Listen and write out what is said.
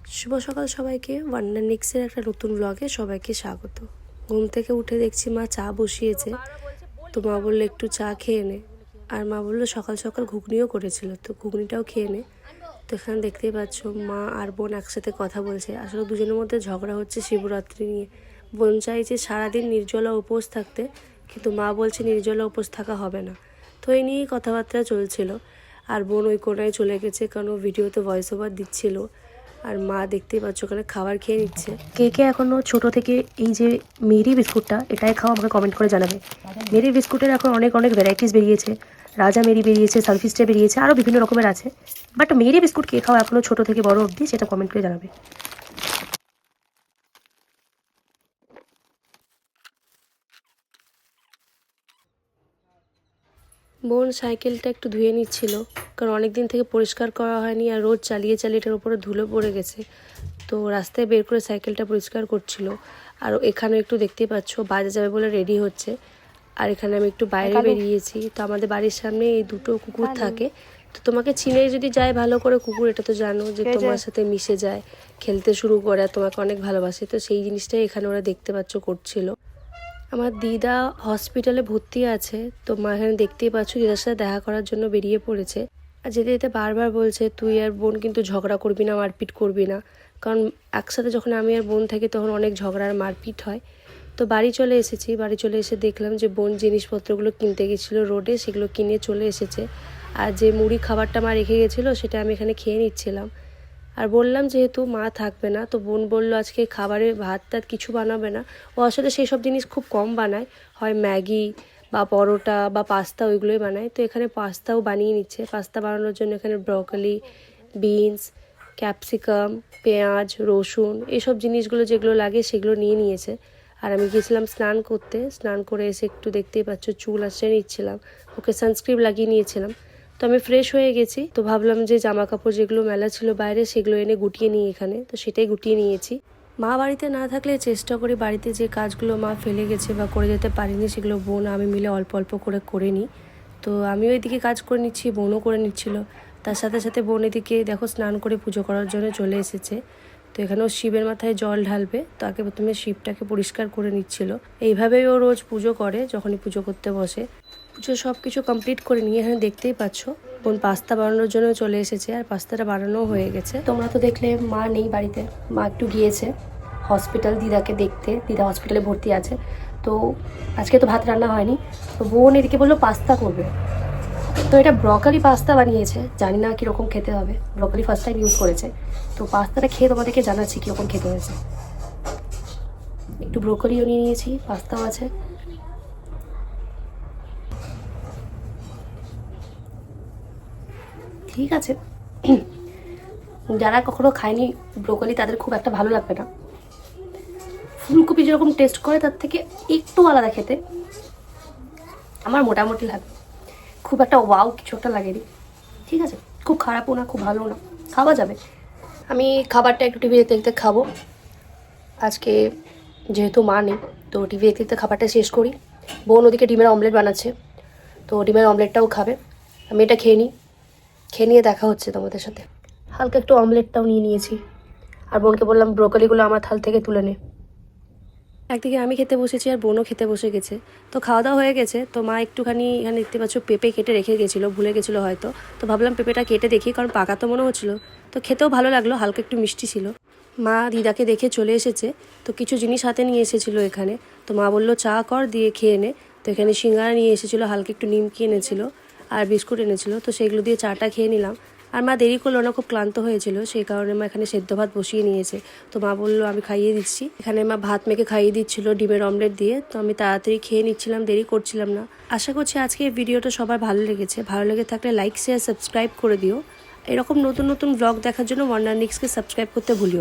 শুভ সকাল সবাইকে। ওয়ান্ডারনিক্সের একটা নতুন ব্লগে সবাইকে স্বাগত। ঘুম থেকে উঠে দেখছি মা চা বসিয়েছে, তো মা বললো একটু চা খেয়ে নে, আর মা বললো সকাল সকাল ঘুগনিও করেছিল, তো ঘুগনিটাও খেয়ে নে। তো এখানে দেখতেই পাচ্ছ মা আর বোন একসাথে কথা বলছে। আসলে দুজনের মধ্যে ঝগড়া হচ্ছে শিবরাত্রি নিয়ে। বোন চাইছে সারাদিন নির্জলা উপোস থাকতে, কিন্তু মা বলছে নির্জলা উপোস থাকা হবে না। তো এই নিয়েই কথাবার্তা চলছিল। আর বোন ওই কোনায় চলে গেছে, কারণ ও ভিডিওতে ভয়েস ওভার দিচ্ছিল। আর মা দেখতেই পাচ্ছ ওখানে খাবার খেয়ে নিচ্ছে। কে কে এখনও ছোট থেকে এই যে মেরি বিস্কুটটা এটাই খাও, আমাকে কমেন্ট করে জানাবে। মেরি বিস্কুটের এখন অনেক অনেক ভ্যারাইটিস বেরিয়েছে, রাজা মেরি বেরিয়েছে, সালফিস্টে বেরিয়েছে, আরও বিভিন্ন রকমের আছে। বাট মেরি বিস্কুট কে খাও এখনও ছোট থেকে বড় অবধি, সেটা কমেন্ট করে জানাবে। বোন সাইকেলটা একটু ধুয়ে নিচ্ছিল, কারণ অনেক দিন থেকে পরিষ্কার করা হয়নি, আর রোজ চালিয়ে চালিয়ে এটার উপরে ধুলো পড়ে গেছে। তো রাস্তায় বের করে সাইকেলটা পরিষ্কার করছিল। আর এখানে একটু দেখতেই পাচ্ছ বাজে যাবে বলে রেডি হচ্ছে। আর এখানে আমি একটু বাইরে বেরিয়েছি। তো আমাদের বাড়ির সামনে এই দুটো কুকুর থাকে। তো তোমাকে চিনে যদি যায় ভালো করে কুকুর, এটা তো জানো যে তোমার সাথে মিশে যায়, খেলতে শুরু করে, আর তোমাকে অনেক ভালোবাসে। তো সেই জিনিসটাই এখানে ওরা দেখতে পাচ্ছ করছিল। আমার দিদা হসপিটালে ভর্তি আছে, তো মা এখানে দেখতেই পাচ্ছ দিদার সাথে দেখা করার জন্য বেরিয়ে পড়েছে। আর যেতে যেতে বারবার বলছে তুই আর বোন কিন্তু ঝগড়া করবি না, মারপিট করবি না, কারণ একসাথে যখন আমি আর বোন থাকি তখন অনেক ঝগড়া আর মারপিট হয়। তো বাড়ি চলে এসেছি, বাড়ি চলে এসে দেখলাম যে বোন জিনিসপত্রগুলো কিনতে গেছিলো রোডে, সেগুলো কিনে চলে এসেছে। আর যে মুড়ি খাবারটা মা রেখে গেছিলো সেটা আমি এখানে খেয়ে নিচ্ছিলাম। আর বললাম যেহেতু মা থাকবে না, তো বোন বললো আজকে খাবারে ভাত টাত কিছু বানাবে না। ও আসলে সেই সব জিনিস খুব কম বানায়, হয় ম্যাগি বা পরোটা বা পাস্তা ওইগুলোই বানায়। তো এখানে পাস্তাও বানিয়ে নিচ্ছে। পাস্তা বানানোর জন্য এখানে ব্রকলি, বিনস, ক্যাপসিকাম, পেঁয়াজ, রসুন এইসব জিনিসগুলো যেগুলো লাগে সেগুলো নিয়ে নিয়েছে। আর আমি গিয়েছিলাম স্নান করতে, স্নান করে এসে একটু দেখতেই পাচ্ছ চুল আসছে নিচ্ছিলাম, ওকে সানস্ক্রিন লাগিয়ে নিয়েছিলাম। তো আমি ফ্রেশ হয়ে গেছি, তো ভাবলাম যে জামা কাপড় যেগুলো মেলা ছিল বাইরে সেগুলো এনে গুটিয়ে নিই এখানে, তো সেটাই গুটিয়ে নিয়েছি। মা বাড়িতে না থাকলে চেষ্টা করি বাড়িতে যে কাজগুলো মা ফেলে গেছে বা করে যেতে পারিনি সেগুলো বোন আমি মিলে অল্প অল্প করে নিই। তো আমিও এদিকে কাজ করে নিচ্ছি, বোনও করে নিচ্ছিল। তার সাথে সাথে বোন এদিকে দেখো স্নান করে পুজো করার জন্য চলে এসেছে। তো এখানেও শিবের মাথায় জল ঢালবে, তো আগে প্রথমে শিবটাকে পরিষ্কার করে নিচ্ছিল। এইভাবেই ও রোজ পুজো করে, যখনই পুজো করতে বসে। পুজো সব কিছু কমপ্লিট করে নিয়ে এখানে দেখতেই পাচ্ছ বোন পাস্তা বানানোর জন্য চলে এসেছে, আর পাস্তাটা বানানোও হয়ে গেছে। তোমরা তো দেখলে মা নেই বাড়িতে, মা একটু গিয়েছে হসপিটাল দিদাকে দেখতে, দিদা হসপিটালে ভর্তি আছে। তো আজকে তো ভাত রান্না হয়নি, তো বোন এদিকে বললো পাস্তা করবে। তো এটা ব্রকলি পাস্তা বানিয়েছে, জানি না কীরকম খেতে হবে, ব্রকলি ফার্স্ট টাইম ইউজ করেছে। তো পাস্তাটা খেয়ে তোমাদেরকে জানাচ্ছি কীরকম খেতে হয়েছে। একটু ব্রকলিও নিয়ে নিয়েছি, পাস্তাও আছে। ঠিক আছে, যারা কখনো খায়নি ব্রোকলি তাদের খুব একটা ভালো লাগবে না। ফুলকপি যেরকম টেস্ট করে তার থেকে একটু আলাদা খেতে, আমার মোটামুটি লাগে, খুব একটা ওয়াও কিছু একটা লাগেনি। ঠিক আছে, খুব খারাপও না খুব ভালো না, খাওয়া যাবে। আমি খাবারটা একটু টিভি দেখতে দেখতে খাবো আজকে, যেহেতু মা নেই। তো টিভি দেখতে দেখতে খাবারটা শেষ করি। বোন ওদিকে ডিমের অমলেট বানাচ্ছে, তো ডিমের অমলেটটাও খাবে। আমি এটা খেয়ে নিই, খেয়ে নিয়ে দেখা হচ্ছে তোমাদের সাথে। হালকা একটু অমলেটটাও নিয়ে নিয়েছি, আর বোনকে বললাম ব্রোকলিগুলো আমার থাল থেকে তুলে নে। একদিকে আমি খেতে বসেছি আর বোনও খেতে বসে গেছে। তো খাওয়া দাওয়া হয়ে গেছে, তো মা একটুখানি এখানে দেখতে পাচ্ছ পেঁপে কেটে রেখে গেছিলো, ভুলে গেছিলো হয়তো। তো ভাবলাম পেঁপেটা কেটে দেখি, কারণ পাকা তো মনে হচ্ছিলো, তো খেতেও ভালো লাগলো, হালকা একটু মিষ্টি ছিল। মা দিদাকে দেখে চলে এসেছে, তো কিছু জিনিস হাতে নিয়ে এসেছিলো এখানে। তো মা বললো চা কর দিয়ে খেয়ে নে। তো এখানে সিঙ্গারা নিয়ে এসেছিলো, হালকা একটু নিমকি এনেছিলো আর বিস্কুট এনেছিলো, তো সেগুলো দিয়ে চাটা খেয়ে নিলাম। আর মা দেরি করলো না, খুব ক্লান্ত হয়েছিল, সেই কারণে মা এখানে সেদ্ধ ভাত বসিয়ে নিয়েছে। তো মা বললো আমি খাইয়ে দিচ্ছি। এখানে মা ভাত মেখে খাইয়ে দিচ্ছিল ডিমের অমলেট দিয়ে, তো আমি তাড়াতাড়ি খেয়ে নিচ্ছিলাম, দেরি করছিলাম না। আশা করছি আজকে এই ভিডিওটা সবার ভালো লেগেছে। ভালো লেগে থাকলে লাইক শেয়ার সাবস্ক্রাইব করে দিও। এরকম নতুন নতুন ব্লগ দেখার জন্য ওয়ান্ডারনিক্সকে সাবস্ক্রাইব করতে ভুলিও না।